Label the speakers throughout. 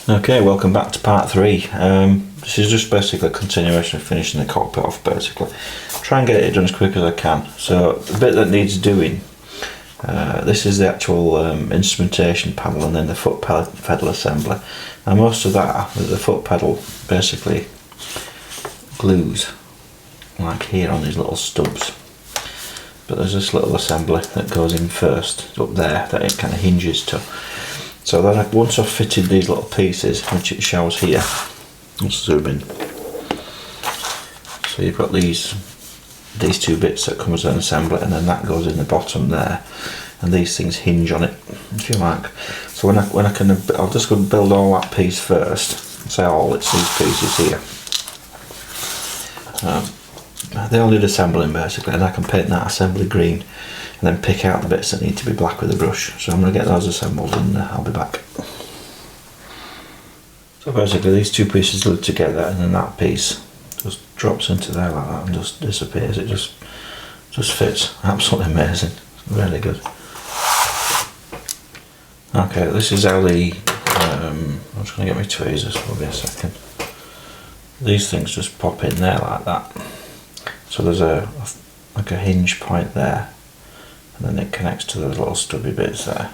Speaker 1: Okay, welcome back to part 3. This is just basically a continuation of finishing the cockpit off basically. Try and get it done as quick as I can. So the bit that needs doing, this is the actual instrumentation panel and then the foot pedal assembly. And most of that, the foot pedal basically glues like here on these little stubs. But there's this little assembly that goes in first, up there, that it kind of hinges to. So then once I've fitted these little pieces, which it shows here, let's zoom in. So you've got these two bits that come as an assembly, and then that goes in the bottom there, and these things hinge on it, if you like. So I'll just go and build all that piece first. Say all, it's these pieces here. They all need assembling basically, and I can paint that assembly green. And then pick out the bits that need to be black with a brush. So I'm going to get those assembled and I'll be back. So basically these two pieces glued together, and then that piece just drops into there like that and just disappears. It just fits. Absolutely amazing. Really good. Okay, this is how the I'm just going to get my tweezers for me a second. These things just pop in there like that. So there's like a hinge point there. And then it connects to those little stubby bits there.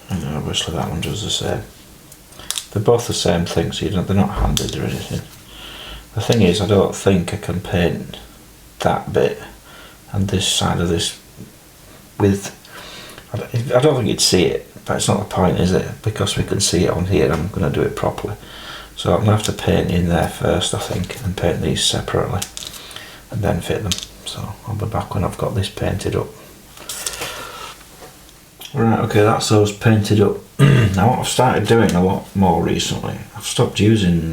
Speaker 1: And obviously that one does the same. They're both the same thing, so they're not handed or anything. The thing is, I don't think I can paint that bit and this side of this with... I don't think you'd see it, but it's not the point, is it? Because we can see it on here, I'm going to do it properly. So I'm going to have to paint in there first, I think, and paint these separately, and then fit them. So I'll be back when I've got this painted up. Right, okay, that's those painted up. Now what I've started doing a lot more recently, I've stopped using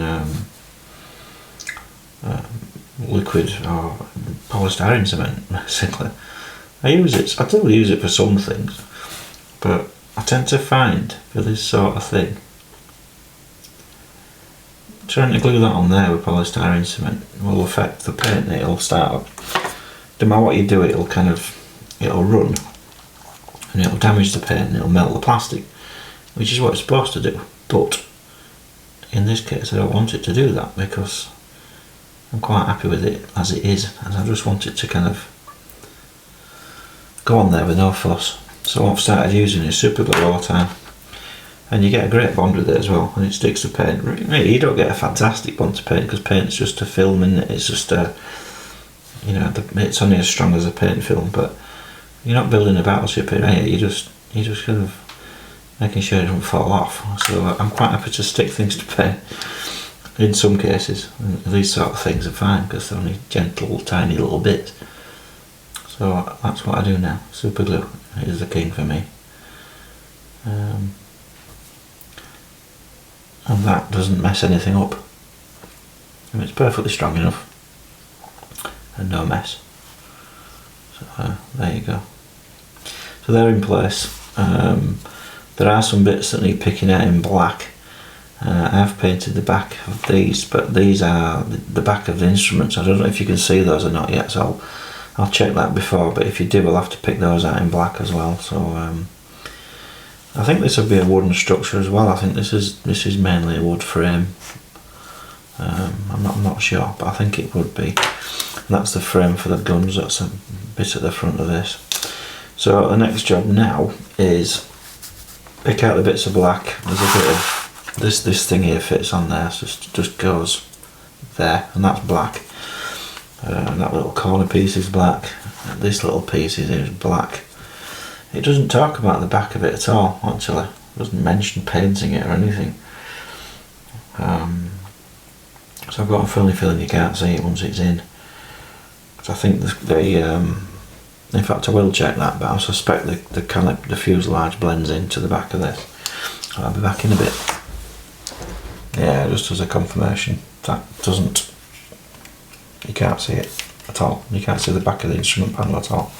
Speaker 1: liquid or polystyrene cement basically. I do use it for some things, but I tend to find for this sort of thing, trying to glue that on there with polystyrene cement will affect the paint. It'll start, no matter what you do, it'll run and it'll damage the paint and it'll melt the plastic, which is what it's supposed to do. But in this case I don't want it to do that, because I'm quite happy with it as it is, and I just want it to kind of go on there with no fuss. So what I've started using is super glue all the time, and you get a great bond with it as well, and it sticks to paint. Really, you don't get a fantastic bond to paint, because paint's just a film, isn't it? It's just a, you know, it's only as strong as a paint film, but you're not building a battleship here, are you? You're just kind of making sure it doesn't fall off. So I'm quite happy to stick things to paint in some cases. And these sort of things are fine because they're only gentle, tiny little bits. So that's what I do now. Super glue is the king for me. And that doesn't mess anything up. And it's perfectly strong enough and no mess. So there you go. So they're in place. There are some bits that need picking out in black. I have painted the back of these, but these are the back of the instruments. I don't know if you can see those or not yet, so I'll check that before, but if you do, we'll have to pick those out in black as well. So I think this will be a wooden structure as well. I think this is mainly a wood frame. I'm not sure, but I think it would be. And that's the frame for the guns. That's a bit at the front of this. So the next job now is pick out the bits of black. There's a bit of this thing here fits on there, so it just goes there, and that's black. And that little corner piece is black. And this little piece is black. It doesn't talk about the back of it at all, actually. It doesn't mention painting it or anything. So I've got a funny feeling you can't see it once it's in. So I think in fact I will check that, but I suspect the fuselage blends into the back of this. I'll be back in a bit. Yeah, just as a confirmation, that doesn't, you can't see it at all. You can't see the back of the instrument panel at all.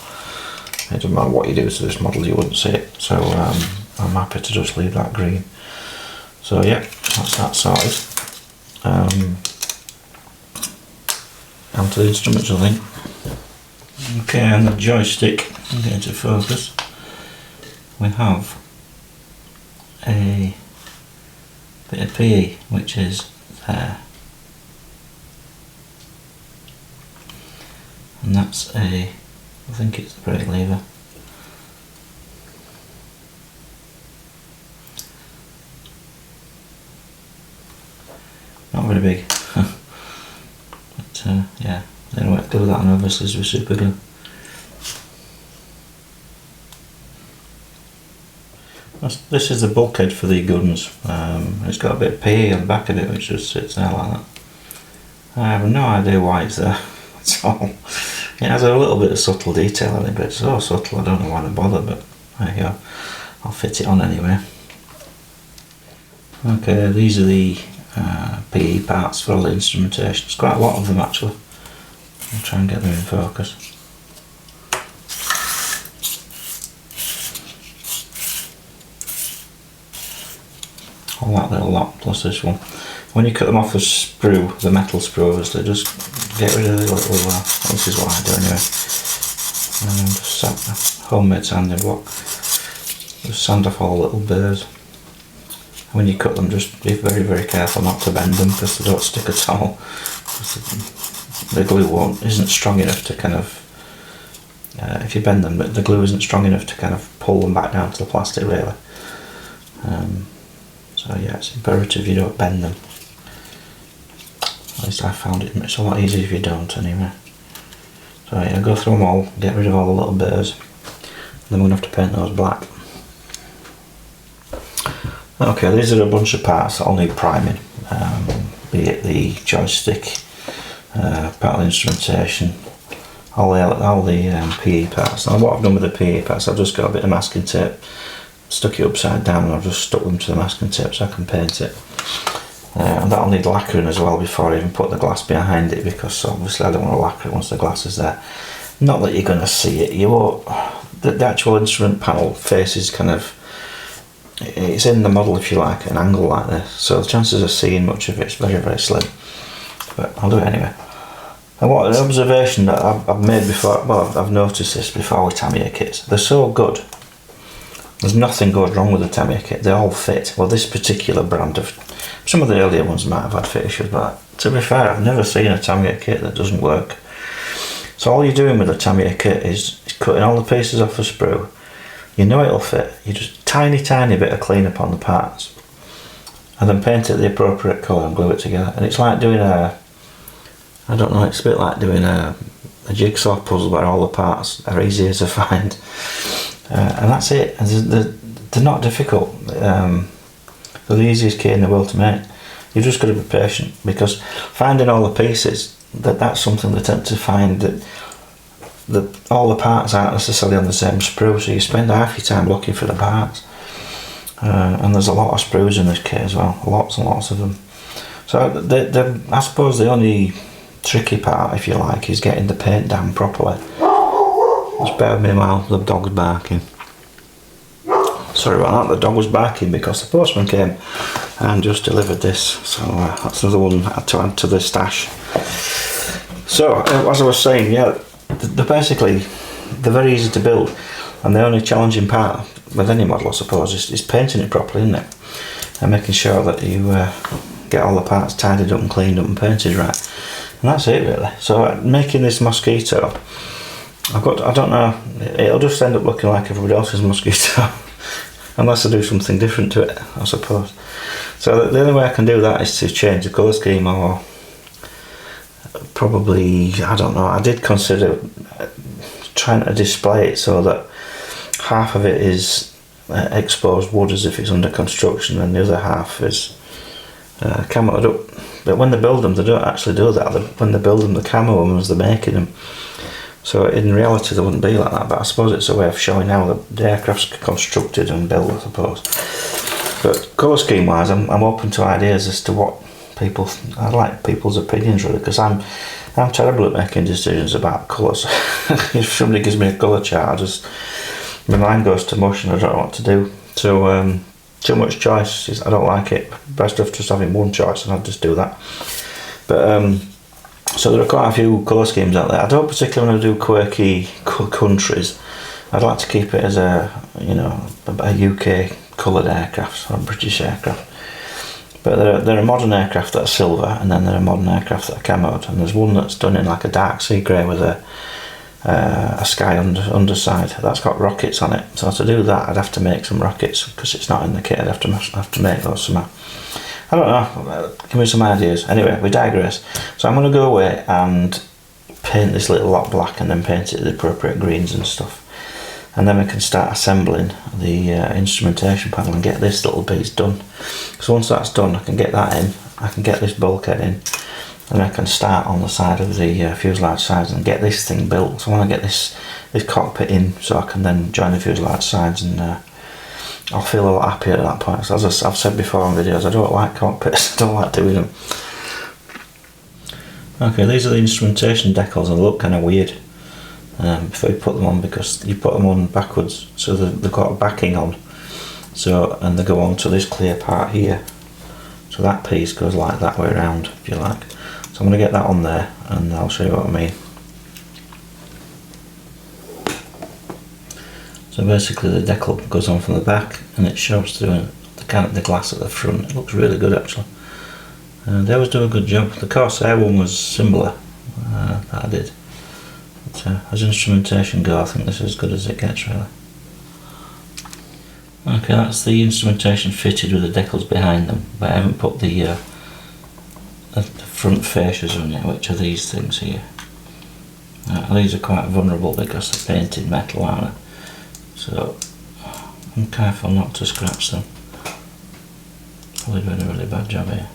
Speaker 1: It doesn't matter what you do to this model, you wouldn't see it. So I'm happy to just leave that green. So yeah, that's that sorted. Onto the instruments, I think. Okay, and the joystick, I'm getting to focus. We have a PE, which is there. And that's I think it's the brake lever. Not very big. But yeah, the only way to glue that on obviously is with super glue. This is the bulkhead for the guns. It's got a bit of PE on the back of it which just sits there like that. I have no idea why it's there. That's all. It has a little bit of subtle detail in it, but it's so subtle I don't know why they bother, but there you go. I'll fit it on anyway. Okay, these are the PE parts for all the instrumentation. There's quite a lot of them actually. I'll try and get them in focus. All that little lot plus this one. When you cut them off the sprue, the metal sprue, obviously, just get rid of the little, this is what I do anyway. And just homemade sanding block. Just sand off all the little burrs. When you cut them, just be very, very careful not to bend them because they don't stick at all. The glue isn't strong enough to kind of, if you bend them, the glue isn't strong enough to kind of pull them back down to the plastic really. So yeah, it's imperative you don't bend them. At least I found it's a lot easier if you don't anyway. So yeah, go through them all, get rid of all the little burrs. Then we're going to have to paint those black. Okay, these are a bunch of parts that all need priming. Be it the joystick, part of the instrumentation, all the PE parts. Now what I've done with the PE parts, I've just got a bit of masking tape, stuck it upside down, and I've just stuck them to the masking tape so I can paint it. And that'll need lacquering as well before I even put the glass behind it, because obviously I don't want to lacquer it once the glass is there. Not that you're going to see it, you won't. The actual instrument panel faces kind of, it's in the model if you like, an angle like this, so the chances of seeing much of it is very, very slim. But I'll do it anyway. And what an observation that I've made before, well I've noticed this before with Tamiya kits, they're so good. There's nothing goes wrong with the Tamiya kit, they all fit. Well, this particular brand of, some of the earlier ones might have had fit issues, but to be fair, I've never seen a Tamiya kit that doesn't work. So all you're doing with the Tamiya kit is cutting all the pieces off the sprue. You know it'll fit, you just tiny bit of clean up on the parts, and then paint it the appropriate colour and glue it together. And it's like doing I don't know, it's a bit like doing a jigsaw puzzle where all the parts are easier to find. And that's it. And they're not difficult. They're the easiest kit in the world to make. You've just got to be patient, because finding all the pieces, that's something they tend to find, that all the parts aren't necessarily on the same sprue, so you spend half your time looking for the parts. And there's a lot of sprues in this kit as well, lots and lots of them. So I suppose the only tricky part, if you like, is getting the paint down properly. Just bear with me while the dog's barking. Sorry about that, the dog was barking because the postman came and just delivered this, so that's another one I had to add to the stash. So as I was saying, yeah, they're very easy to build, and the only challenging part with any model I suppose is painting it properly, isn't it? And making sure that you get all the parts tidied up and cleaned up and painted right. And that's it really. So making this Mosquito, I don't know, it'll just end up looking like everybody else's Mosquito. Unless I do something different to it, I suppose. So the only way I can do that is to change the colour scheme, or probably, I don't know, I did consider trying to display it so that half of it is exposed wood as if it's under construction, and the other half is camoed up. But when they build them, they don't actually do that. When they build them, they camo them as they're making them. So in reality they wouldn't be like that, but I suppose it's a way of showing how the aircraft's constructed and built, I suppose. But colour scheme wise, I'm open to ideas as to what I like people's opinions really, because I'm terrible at making decisions about colours. If somebody gives me a colour chart, my mind goes to mush and I don't know what to do. So too much choice, I don't like it. Best of just having one choice, and I'll just do that. But so there are quite a few colour schemes out there. I don't particularly want to do quirky countries. I'd like to keep it as a UK coloured aircraft, or a British aircraft. But there are modern aircraft that are silver, and then there are modern aircraft that are camoed, and there's one that's done in like a dark sea grey with a sky underside that's got rockets on it. So to do that, I'd have to make some rockets because it's not in the kit. I'd have to make those somehow. I don't know. Give me some ideas. Anyway, we digress. So I'm going to go away and paint this little lot black, and then paint it the appropriate greens and stuff. And then we can start assembling the instrumentation panel and get this little piece done. So once that's done, I can get that in, I can get this bulkhead in, and I can start on the side of the fuselage sides and get this thing built. So I want to get this cockpit in so I can then join the fuselage sides, and I'll feel a lot happier at that point. So as I've said before on videos, I don't like cockpits, I don't like doing them. Okay, these are the instrumentation decals, and they look kind of weird. Before you put them on, because you put them on backwards, so they've got a backing on, so, and they go on to this clear part here, so that piece goes like that way around, if you like. So I'm going to get that on there, and I'll show you what I mean. So basically the decal goes on from the back, and it shows through the glass at the front. It looks really good actually. They always do a good job. The Corsair one was similar, that I did. As instrumentation go, I think this is as good as it gets really. Okay, that's the instrumentation fitted with the decals behind them, but I haven't put the front fascias on it, which are these things here. These are quite vulnerable because they're painted metal, aren't they? So I'm careful not to scratch them. Probably doing a really bad job here.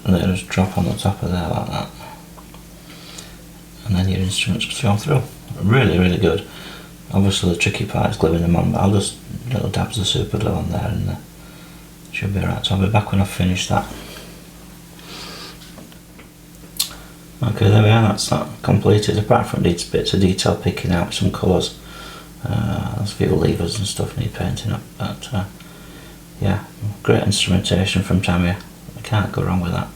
Speaker 1: And they just drop on the top of there like that, and then your instruments go through. Really, really good. Obviously the tricky part is gluing them on, but I'll just little dabs of super glue on there, and should be alright. So I'll be back when I've finished that. Okay, there we are, that's that completed. Apart from these bits of detail picking out some colours, there's a few levers and stuff need painting up, but yeah, great instrumentation from Tamiya. Can't go wrong with that.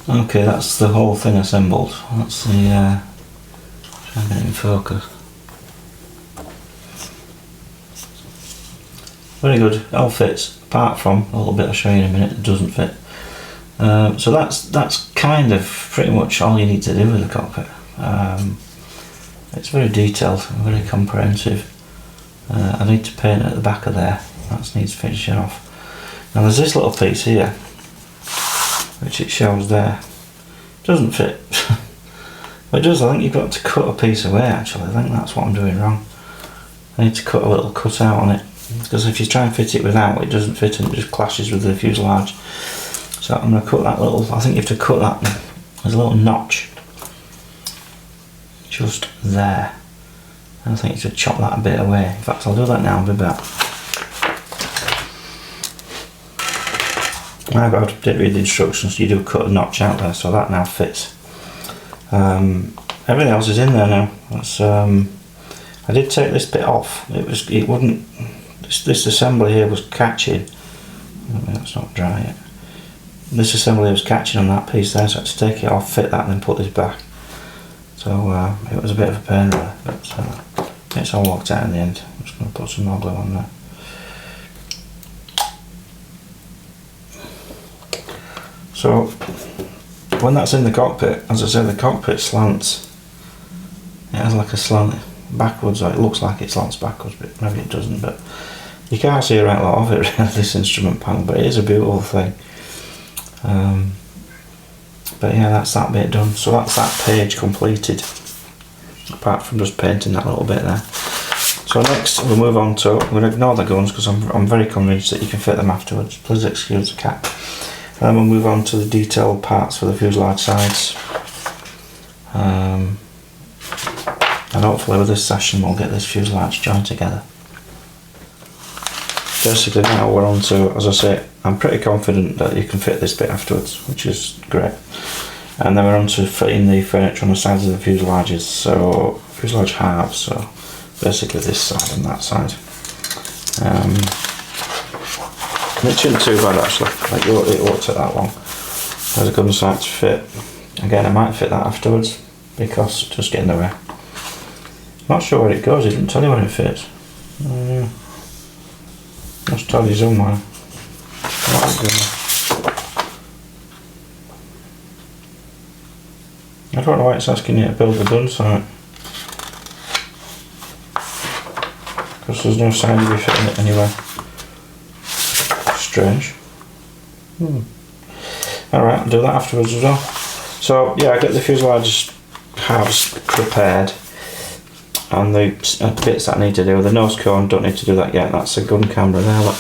Speaker 1: Okay, that's the whole thing assembled. That's the try and get it in focus. Very good, it all fits, apart from a little bit I'll show you in a minute that doesn't fit. So that's kind of pretty much all you need to do with the cockpit. It's very detailed, very comprehensive. I need to paint at the back of there, that needs finishing off. Now there's this little piece here, which it shows there. It doesn't fit. But it does. I think you've got to cut a piece away actually. I think that's what I'm doing wrong. I need to cut a little cut out on it, because if you try and fit it without, it doesn't fit and it just clashes with the fuselage. So I'm going to cut that little, I think you have to cut that, there's a little notch just there. I think you should chop that a bit away. In fact, I'll do that now, I'll be back. My bad, didn't read the instructions. You do cut a notch out there, so that now fits. Everything else is in there now. That's, I did take this bit off. It wouldn't. This assembly here was catching. That's not dry yet. This assembly was catching on that piece there, so I had to take it off, fit that, and then put this back. So it was a bit of a pain really, but it's all worked out in the end. I'm just going to put some more glue on there. So when that's in the cockpit, as I said, the cockpit slants. It has like a slant backwards, or it looks like it slants backwards, but maybe it doesn't. But you can't see a right lot of it really, this instrument panel, but it is a beautiful thing. But yeah, that's that bit done. So that's that page completed, apart from just painting that little bit there. So next we'll move on to, I'm going to ignore the guns because I'm very convinced that you can fit them afterwards. Please excuse the cat. And then we'll move on to the detailed parts for the fuselage sides. And hopefully with this session we'll get this fuselage joined together. Basically now we're on to, as I say, I'm pretty confident that you can fit this bit afterwards, which is great. And then we're on to fitting the furniture on the sides of the fuselages, so fuselage halves, so basically this side and that side. It shouldn't too bad actually, like it won't take that long. There's a gun sight to fit. Again, I might fit that afterwards because it's just getting in the way. Not sure where it goes, he didn't tell you where it fits. Must tell you somewhere. I don't know why it's asking you to build the gun sight. Because there's no sign of you fitting it anywhere. Strange. Alright, I'll do that afterwards as well. So yeah, I get the fuselage halves prepared. And the bits that I need to do, the nose cone, don't need to do that yet. That's a gun camera there, look.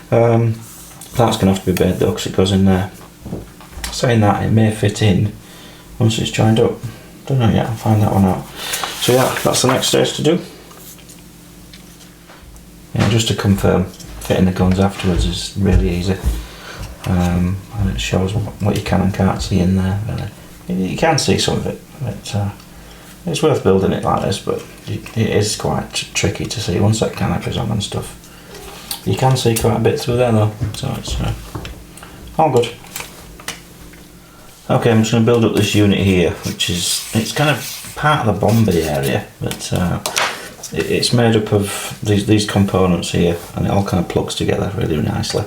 Speaker 1: That's going to have to be made though, because it goes in there. Saying that, it may fit in once it's joined up. Don't know yet, I'll find that one out. So yeah, that's the next stage to do. Yeah, just to confirm, fitting the guns afterwards is really easy. And it shows what you can and can't see in there, really. You can see some of it. It's worth building it like this, but it is quite tricky to see once that canopy's on and stuff. You can see quite a bit through there though, so it's all good. Okay, I'm just going to build up this unit here, which is, it's kind of part of the bomb bay area, but it's made up of these components here, and it all kind of plugs together really nicely.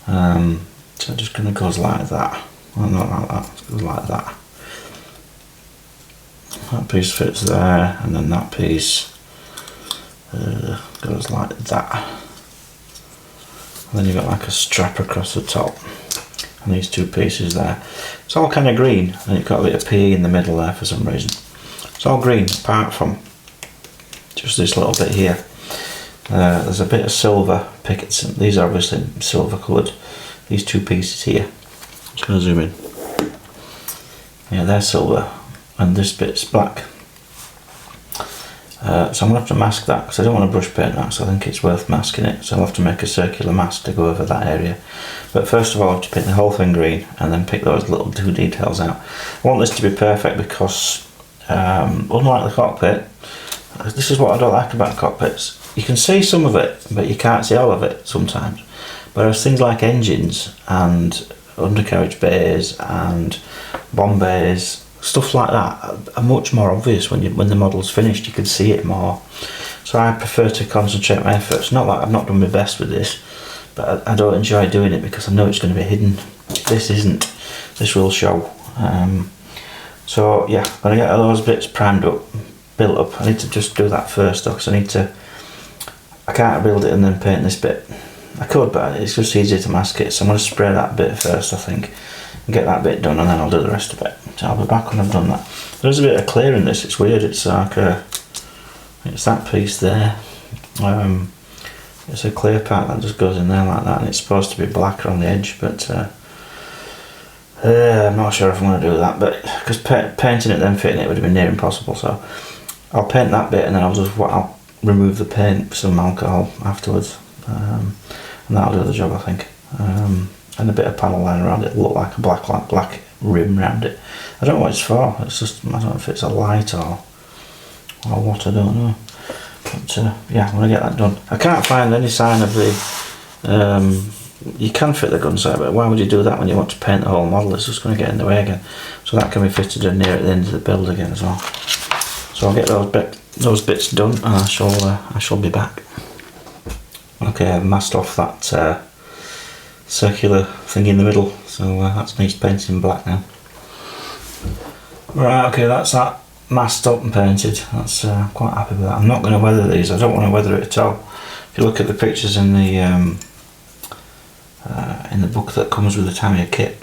Speaker 1: So I'm just going to go like that. Well, not like that, it goes like that. That piece fits there, and then that piece goes like that. And then you've got like a strap across the top, and these two pieces there. It's all kind of green, and you've got a bit of PE in the middle there for some reason. It's all green apart from just this little bit here. There's a bit of silver pickets. These are obviously silver coloured. These two pieces here. I'm just going to zoom in. Yeah, they're silver. And this bit's black. So I'm going to have to mask that because I don't want to brush paint that, so I think it's worth masking it. So I'll have to make a circular mask to go over that area. But first of all I have to paint the whole thing green and then pick those little two details out. I want this to be perfect because unlike the cockpit, this is what I don't like about cockpits. You can see some of it, but you can't see all of it sometimes. Whereas things like engines and undercarriage bays and bomb bays, stuff like that are much more obvious when the model's finished. You can see it more. So I prefer to concentrate my efforts. Not that I've not done my best with this, but I don't enjoy doing it because I know it's going to be hidden. This isn't. This will show. So yeah, I'm going to get those bits primed up, built up. I need to just do that first though, because I can't build it and then paint this bit. I could, but it's just easier to mask it. So I'm going to spray that bit first, I think. Get that bit done and then I'll do the rest of it. So I'll be back when I've done that. There's a bit of clear in this, it's weird, it's like it's that piece there. It's a clear part that just goes in there like that, and it's supposed to be blacker on the edge, but I'm not sure if I'm going to do that, but because painting it then fitting it would have been near impossible, so I'll paint that bit and then I'll remove the paint with some alcohol afterwards, and that'll do the job I think. And a bit of panel line around it, look like a black rim around it. I don't know what it's for, it's just, I don't know if it's a light or what, I don't know. But yeah, I'm going to get that done. I can't find any sign of the, you can fit the gun sight, but why would you do that when you want to paint the whole model? It's just going to get in the way again. So that can be fitted in near at the end of the build again as well. So I'll get those bits done and I shall be back. Okay, I've masked off that circular thing in the middle, so that needs painting black now. Right, okay, that's that masked up and painted. That's quite happy with that. I'm not going to weather these. I don't want to weather it at all. If you look at the pictures in the book that comes with the Tamiya kit,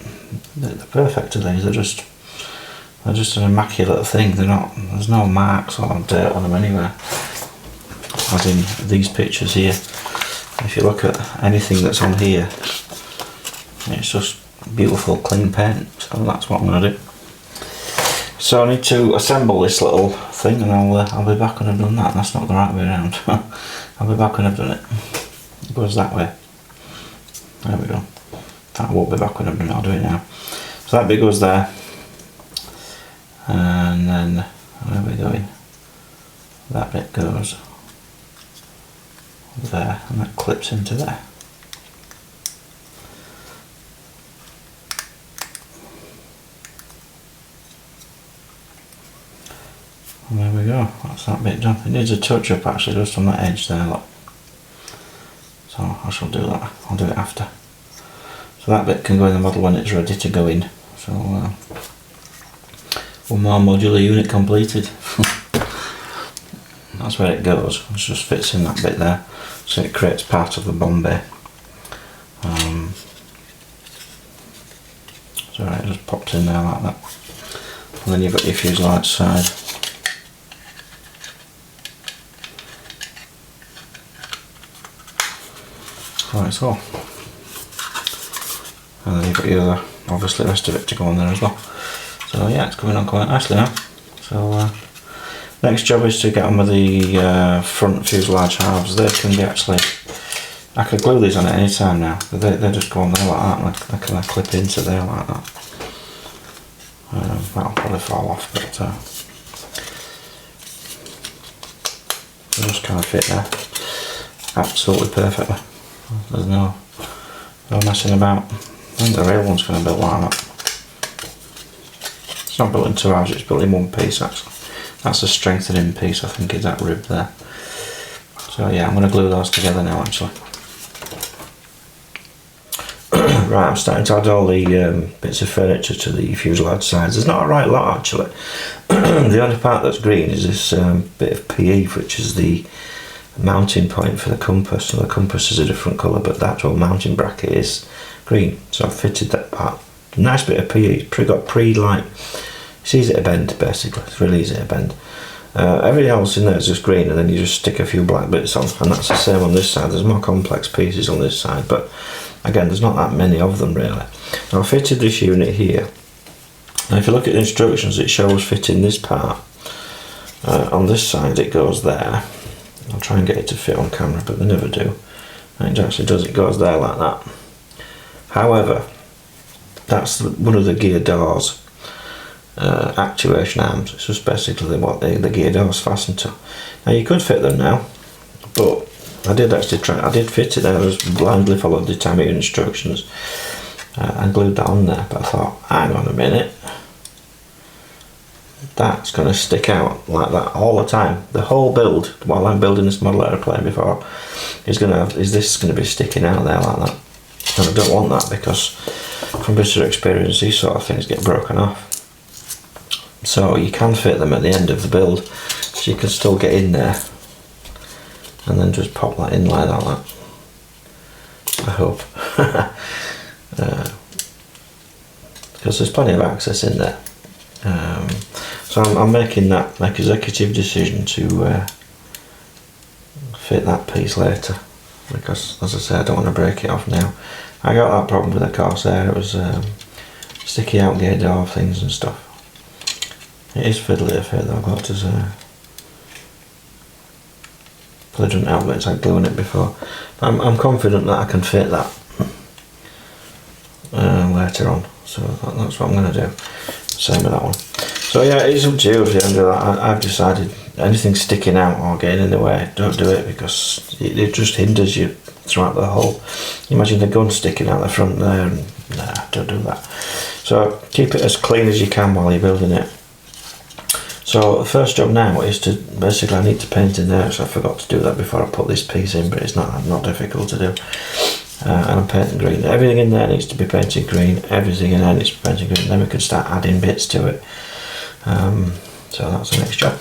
Speaker 1: they're perfect to these. They're just an immaculate thing. There's no marks or dirt on them anywhere, as in these pictures here. If you look at anything that's on here, it's just beautiful clean paint, so that's what I'm going to do. So I need to assemble this little thing and I'll be back when I've done that. That's not the right way around. I'll be back when I've done it. It goes that way. There we go. In fact, I won't be back when I've done it, I'll do it now. So that bit goes there. And then, where are we going? That bit goes there and that clips into there. And there we go, that's that bit done. It needs a touch up actually, just on that edge there, look. So I shall do that, I'll do it after. So that bit can go in the model when it's ready to go in. So one more modular unit completed. That's where it goes, it just fits in that bit there. So it creates part of the bomb bay. So it just pops in there like that. And then you've got your fuselage side. Right, so. And then you've got your other, obviously the rest of it to go on there as well. So yeah, it's coming on quite nicely now. So next job is to get on with the front fuselage halves. They can be actually, I could glue these on at any time now. They just go on there like that, and they kind of clip into there like that. That'll probably fall off, but they just kind of fit there absolutely perfectly. There's no messing about. I think the real one's going to build like that. It's not built in 2 halves, it's built in one piece actually. That's a strengthening piece, I think, is that rib there. So yeah, I'm going to glue those together now actually. Right, I'm starting to add all the bits of furniture to the fuselage sides. There's not a right lot actually. The only part that's green is this bit of PE, which is the mounting point for the compass. So the compass is a different colour, but the actual mounting bracket is green. So I've fitted that part. Nice bit of PE. It's easy to bend basically. It's really easy to bend. Everything else in there is just green, and then you just stick a few black bits on, and that's the same on this side. There's more complex pieces on this side, but again, there's not that many of them really. Now I fitted this unit here. Now if you look at the instructions, it shows fitting this part. On this side it goes there. I'll try and get it to fit on camera, but they never do. And it actually does, it goes there like that. However, that's one of the gear doors actuation arms. It's just basically what the gear doors fasten to. Now you could fit them now, but I did actually try. I did fit it there. I just blindly followed the Tamiya instructions and glued that on there. But I thought, hang on a minute, that's going to stick out like that all the time. The whole build, while I'm building this model airplane before, is this going to be sticking out there like that? And I don't want that, because from bitter experience, these sort of things get broken off. So you can fit them at the end of the build, so you can still get in there and then just pop that in like that. I hope. Because there's plenty of access in there. So I'm making that executive decision to fit that piece later, because as I say, I don't want to break it off now. I got that problem with the Corsair. It was sticky out gear door things and stuff. It is fiddly to fit though, I've got to say. But I didn't have bits like gluing it before. I'm confident that I can fit that later on, so that's what I'm going to do. Same with that one. So yeah, it's up to you if you do that. I've decided anything sticking out or getting in the way, don't do it, because it just hinders you throughout the whole. Imagine the gun sticking out the front there, and nah, don't do that. So keep it as clean as you can while you're building it. So the first job now is to, basically I need to paint in there, so I forgot to do that before I put this piece in, but it's not difficult to do. And I'm painting green. Everything in there needs to be painted green, everything in there needs to be painted green, then we can start adding bits to it. So that's the next job.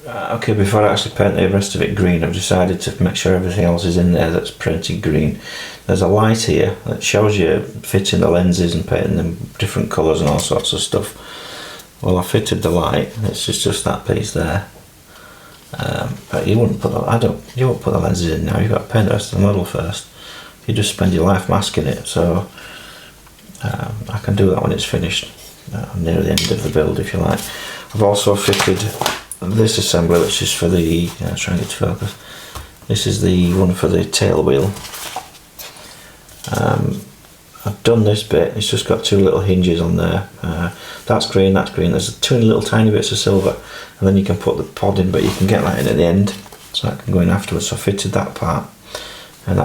Speaker 1: Okay, before I actually paint the rest of it green, I've decided to make sure everything else is in there that's painted green. There's a light here that shows you fitting the lenses and painting them different colours and all sorts of stuff. Well, I fitted the light. It's just that piece there. But you wouldn't put you won't put the lenses in now. You've got to paint the rest of the model first. You just spend your life masking it. So I can do that when it's finished, near the end of the build, if you like. I've also fitted this assembly, which is for the try and get to focus. This is the one for the tail wheel. I've done this bit. It's just got two little hinges on there. That's green, that's green. There's two little tiny bits of silver, and then you can put the pod in, but you can get that in at the end, so that can go in afterwards. So I fitted that part, and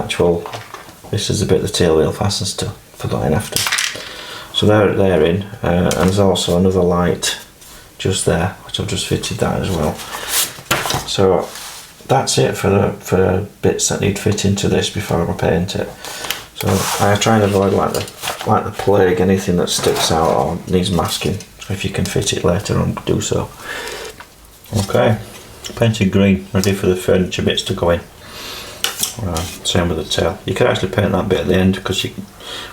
Speaker 1: this is the bit the tail wheel fastens to, put that in after. So they're in, and there's also another light just there, which I've just fitted that as well. So that's it for the bits that need fit into this before I paint it. So I try and avoid like the plague anything that sticks out or needs masking. So if you can fit it later on, do so. Okay, painted green, ready for the furniture bits to go in. Same with the tail. You could actually paint that bit at the end because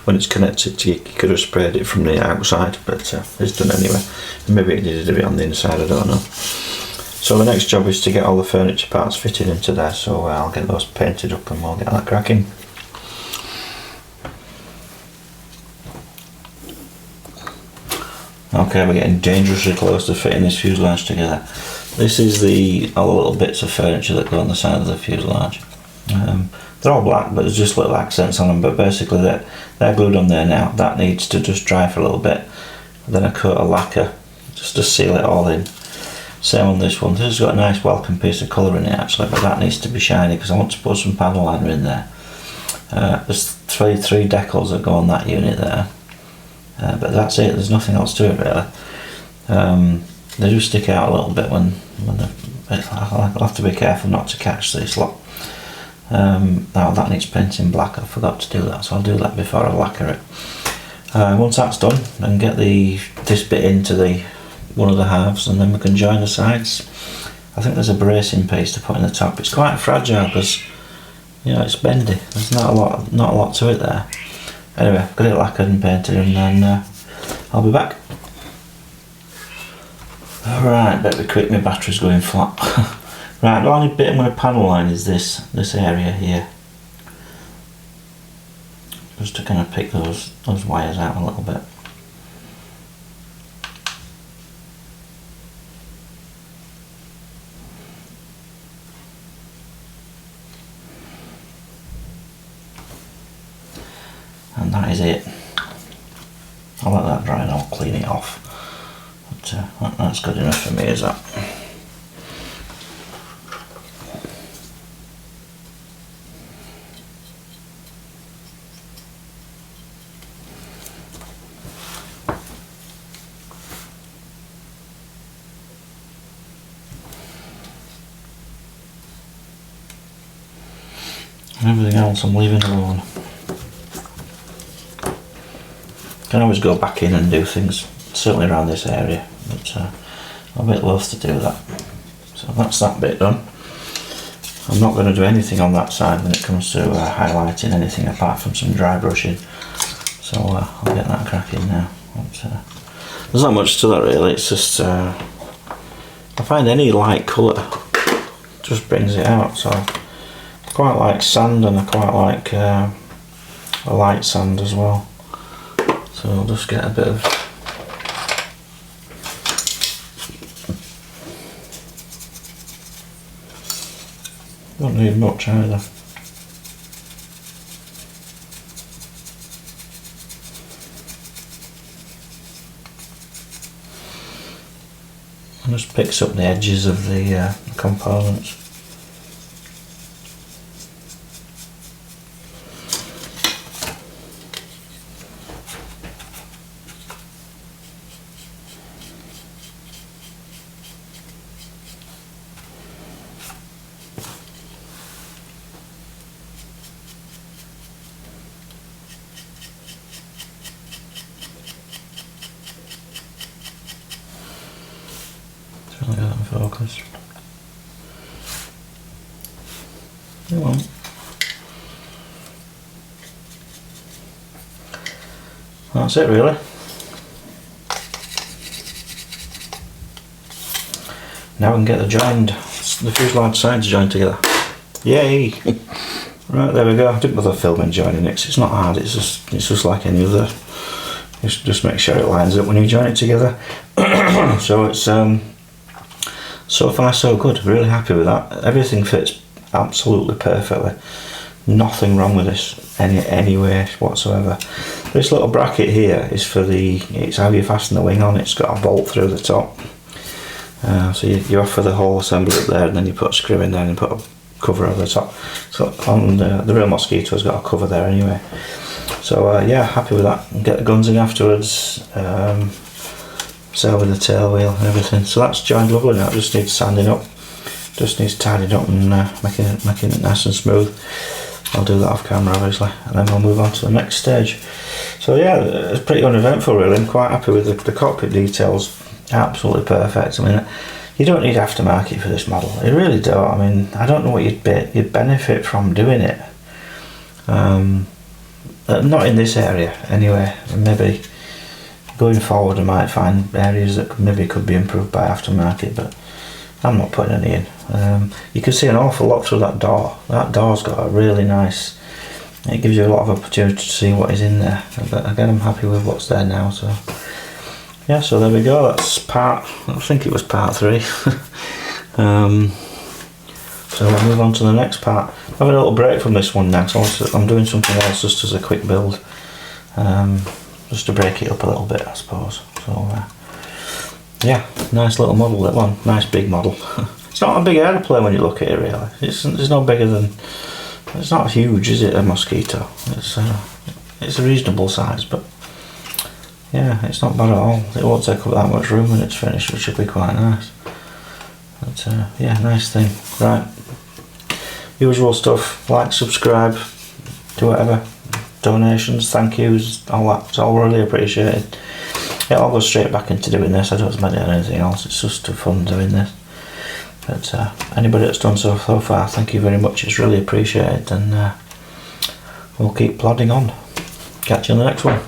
Speaker 1: when it's connected to you could have sprayed it from the outside, but it's done anyway. Maybe it needed a bit on the inside, I don't know. So the next job is to get all the furniture parts fitted into there, so I'll get those painted up and we'll get that cracking. Okay, we're getting dangerously close to fitting this fuselage together. This is all the little bits of furniture that go on the side of the fuselage. They're all black, but there's just little accents on them, but basically they're glued on there now. That needs to just dry for a little bit, and then a coat of lacquer just to seal it all in. Same on this one. This has got a nice welcome piece of colour in it actually, but that needs to be shiny because I want to put some panel liner in there. There's three decals that go on that unit there, but that's it. There's nothing else to it really. They do stick out a little bit when I'll have to be careful not to catch this lot. Now that needs painting black. I forgot to do that, so I'll do that before I lacquer it. Once that's done, then get this bit into one of the halves, and then we can join the sides. I think there's a bracing piece to put in the top. It's quite fragile because it's bendy. There's not a lot to it there. Anyway, get it lacquered and painted, and then I'll be back. Alright, better be quick, my battery's going flat. Right, the only bit I'm going to panel line is this area here. Just to kind of pick those wires out a little bit. And that is it. I'll let that dry and I'll clean it off. But that's good enough for me, is that? And everything else I'm leaving alone. Can always go back in and do things, certainly around this area, but I'm a bit loath to do that. So that's that bit done. I'm not going to do anything on that side when it comes to highlighting anything apart from some dry brushing. So I'll get that cracking now. But, there's not much to that really, it's just I find any light colour just brings it out. So I quite like sand, and I quite like a light sand as well. So I'll just get a bit of don't need much either. And just picks up the edges of the components. Trying to get that in focus. It won't. That's it really. Now we can get the fuselage sides joined together. Yay! Right, there we go. I didn't bother filming joining it, 'cause it's not hard, it's just like any other. Just make sure it lines up when you join it together. So it's so far so good, really happy with that. Everything fits absolutely perfectly. Nothing wrong with this any way whatsoever. This little bracket here is for it's how you fasten the wing on. It's got a bolt through the top. So you offer the whole assembly up there, and then you put a screw in there and put a cover over the top. So on the real Mosquito's got a cover there anyway. So yeah, happy with that. Get the guns in afterwards. sell with the tail wheel and everything. So that's joined lovely now. It just needs sanding up, just needs tidying up and making it nice and smooth. I'll do that off camera obviously, and then we'll move on to the next stage. So yeah, it's pretty uneventful really. I'm quite happy with the cockpit details. Absolutely perfect. I mean, you don't need aftermarket for this model. You really don't. I mean, I don't know what you'd benefit from doing it. Not in this area anyway. Maybe going forward I might find areas that maybe could be improved by aftermarket, but I'm not putting any in. You can see an awful lot through that door. That door's got a really nice, it gives you a lot of opportunity to see what is in there. But again, I'm happy with what's there now. So yeah, so there we go. That's I think it was part 3. So we'll move on to the next part. I'm having a little break from this one now, so I'm doing something else just as a quick build, just to break it up a little bit, I suppose. So yeah, nice little model, that one. Nice big model. It's not a big aeroplane when you look at it really. It's no bigger than, it's not huge, is it, a Mosquito? It's a reasonable size, but yeah, it's not bad at all. It won't take up that much room when it's finished, which should be quite nice. But yeah, nice thing. Right, usual stuff, like, subscribe, do whatever, donations, thank yous, all that, it's all really appreciated. It all goes straight back into doing this. I don't spend it on anything else, it's just fun doing this. But anybody that's done so far, thank you very much, it's really appreciated, and we'll keep plodding on. Catch you on the next one.